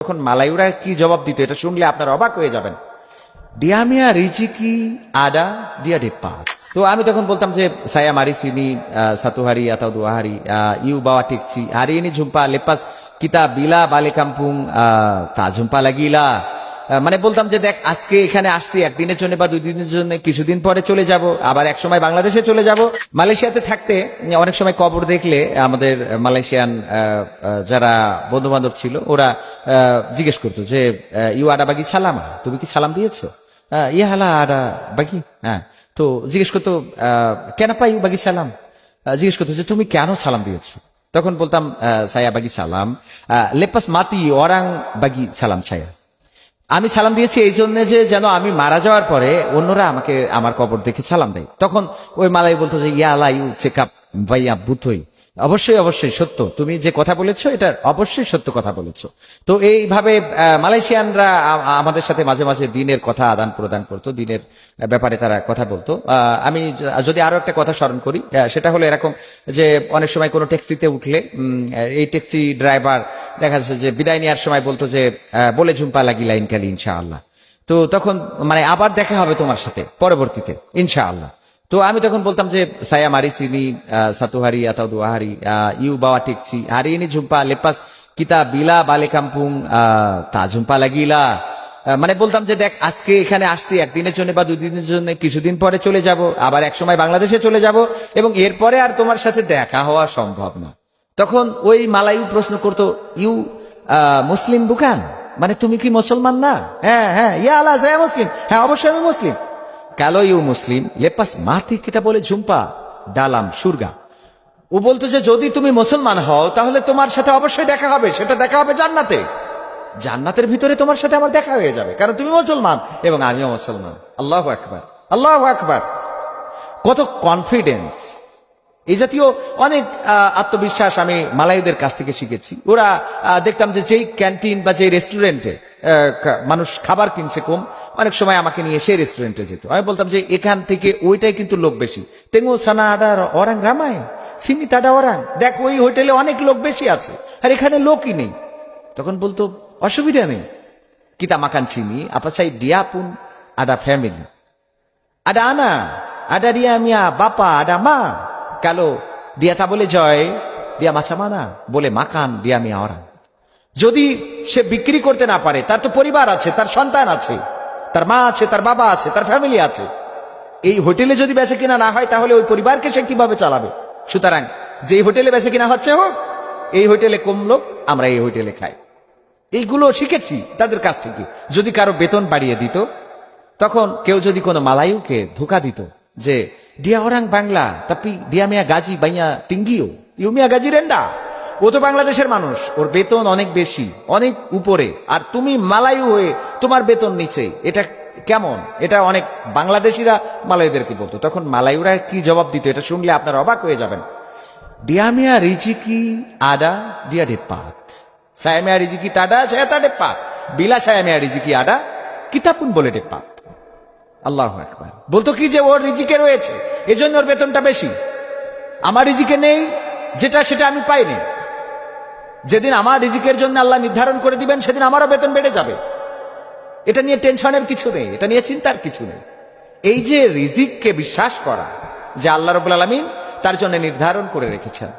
তখন মালায়ুরা কি জবাব দিত এটা শুনলে আপনার অবাক হয়ে যাবেন। Dia mia rezeki ada, dia dapat. তো আমি তখন বলতাম যে saya mari sini satu hari atau 2 hari, you bawa taxi. Hari ini jumpa, lepas kita bila balik kampung tak jumpa lagi lah. মানে বলতাম যে দেখ আজকে এখানে আসছি একদিনের জন্য বা 2 দিনের জন্য, কিছুদিন পরে চলে যাব, আবার এক সময় বাংলাদেশে চলে যাব। মালয়েশিয়াতে থাকতে অনেক সময় কবর দেখলে আমাদের মালয়েশিয়ান যারা বন্ধু বান্ধব ছিল ওরা জিজ্ঞেস করতো যে ইউ আডা বাগি সালাম, তুমি কি সালাম দিয়েছো? ইয়া হালা আডা বাগি, হ্যাঁ। তো জিজ্ঞেস করতো কেন পাই বাগি সালাম, জিজ্ঞেস করতো যে তুমি কেন সালাম দিয়েছো? তখন বলতাম সায়া বাগি সালাম লেপাস মাতি ওরাং বাগি সালাম ছায়া, আমি সালাম দিয়েছি এই জন্য যে যেন আমি মারা যাওয়ার পরে অন্যরা আমাকে আমার কবর দেখে সালাম দেয়। তখন ওই মালাই বলতো যে ইয়া আলা ইউ চেকআপ ভাইয়া বুথই, অবশ্যই অবশ্যই সত্য, তুমি যে কথা বলেছো এটা অবশ্যই সত্য কথা বলেছো। তো এইভাবে মালয়েশিয়ানরা আমাদের সাথে মাঝে মাঝে দিনের কথা আদান প্রদান করতো, দিনের ব্যাপারে তারা কথা বলতো। আমি যদি আরো একটা কথা স্মরণ করি সেটা হলো এরকম যে অনেক সময় কোনো ট্যাক্সিতে উঠলে এই ট্যাক্সি ড্রাইভার দেখা যাচ্ছে যে বিদায় নেওয়ার সময় বলতো যে বলে ঝুম্পা লাগি লাইন কালি ইনশাআল্লাহ, তো তখন মানে আবার দেখা হবে তোমার সাথে পরবর্তীতে ইনশাআল্লাহ। তো আমি তখন বলতাম যে saya mari sini satu hari atau 2 hari, you bawa taxi. Hari ini jumpa, lepas kita bila balik kampung tak jumpa lagi lah. মানে বলতাম যে দেখ আজকে এখানে আসছি একদিনের জন্য বা 2 দিনের জন্য, কিছুদিন পরে চলে যাব, আবার এক সময় বাংলাদেশে চলে যাব, এবং এরপরে আর তোমার সাথে দেখা হওয়া সম্ভব না। তখন ওই মালায়ু প্রশ্ন করতো ইউ মুসলিম বুকান, মানে তুমি কি মুসলমান না? হ্যাঁ হ্যাঁ, ইয়া আলা saya মুসলিম, হ্যাঁ অবশ্যই আমি মুসলিম। Kalau you Muslim lepas mati kita boleh jumpa dalam surga. ও বলতো যে যদি তুমি মুসলমান হও তাহলে তোমার সাথে অবশ্যই দেখা হবে, সেটা দেখা হবে জান্নাতে, জান্নাতের ভিতরে তোমার সাথে আমার দেখা হয়ে যাবে, কারণ তুমি মুসলমান এবং আমিও মুসলমান। আল্লাহু আকবার, আল্লাহু আকবার। কত কনফিডেন্স! এই জাতীয় অনেক আত্মবিশ্বাস আমি মালায়ুদের কাছ থেকে শিখেছি। ওরা দেখতাম যে যেই ক্যান্টিন বা যেই রেস্টুরেন্টে মানুষ খাবার কিনছে কম, অনেক সময় আমাকে নিয়ে সেই রেস্টুরেন্টে যেত। আমি বলতাম যে এখান থেকে ওইটাই কিন্তু লোক বেশি, তেঙ্গু সানা আডা ওরাং রামায় সিমি তাডা ওরাং, দেখ ওই হোটেলে অনেক লোক বেশি আছে আর এখানে লোকই নেই। তখন বলতো অসুবিধা নেই, কিতা মাকান সিমি আপা সাই ডিয়া পুন আডা ফ্যামিলি, আডা আনা, আডা রিয়া মিয়া বাপা, আডা মা। কালো দিয়া তা বলে জয় দিয়া মাছা মানা বলে মাকান দিয়া মিয়া ওরা। যদি সে বিক্রি করতে না পারে, তার তো পরিবার আছে, তার সন্তান আছে, তার মা আছে, তার বাবা আছে, তার ফ্যামিলি আছে। এই হোটেলে যদি বেচে কিনা না হয় তাহলে ওই পরিবারকে সে কিভাবে চালাবে? সুতরাং যে হোটেলে বেচে কিনা হচ্ছে হোক, এই হোটেলে কম লোক, আমরা এই হোটেলে খাই। এইগুলো শিখেছি তাদের কাছ থেকে। যদি কারো বেতন বাড়িয়ে দিত, তখন কেউ যদি কোনো মালায়ুকে ধোকা দিত যে ডিয়া ওরাং বাংলা তাপি ডিয়া মিয়া গাজি বাইয়া তিঙ্গিও ইউ মিয়া গাজি রেন্ডা, ও তো বাংলাদেশের মানুষ, ওর বেতন অনেক বেশি, অনেক উপরে, আর তুমি মালায়ু হয়ে তোমার বেতন নিচে, এটা কেমন? এটা অনেক বাংলাদেশিরা মালায়ুদেরকে বলতো। তখন মালায়ুরা কি জবাব দিত এটা শুনলে আপনার অবাক হয়ে যাবেন। ডিয়া মিয়া রিজিকি আডা ডিয়া ডেপাত, saya mia riziki tada saya tak dapat, bila saya mia riziki ada kita pun boleh dapat। আল্লাহু আকবার। বলতো কি যে ওর রিজিকে রয়েছে এজন্য ওর বেতনটা বেশি, আমার রিজিকে নেই যেটা সেটা আমি পাইনি। যেদিন আমার রিজিকের জন্য আল্লাহ নির্ধারণ করে দিবেন সেদিন আমারও বেতন বেড়ে যাবে। এটা নিয়ে টেনশনের কিছু নেই, এটা নিয়ে চিন্তার কিছু নেই। এই যে রিজিককে বিশ্বাস করা যে আল্লাহ রাব্বুল আলামিন তার জন্য নির্ধারণ করে রেখেছেন,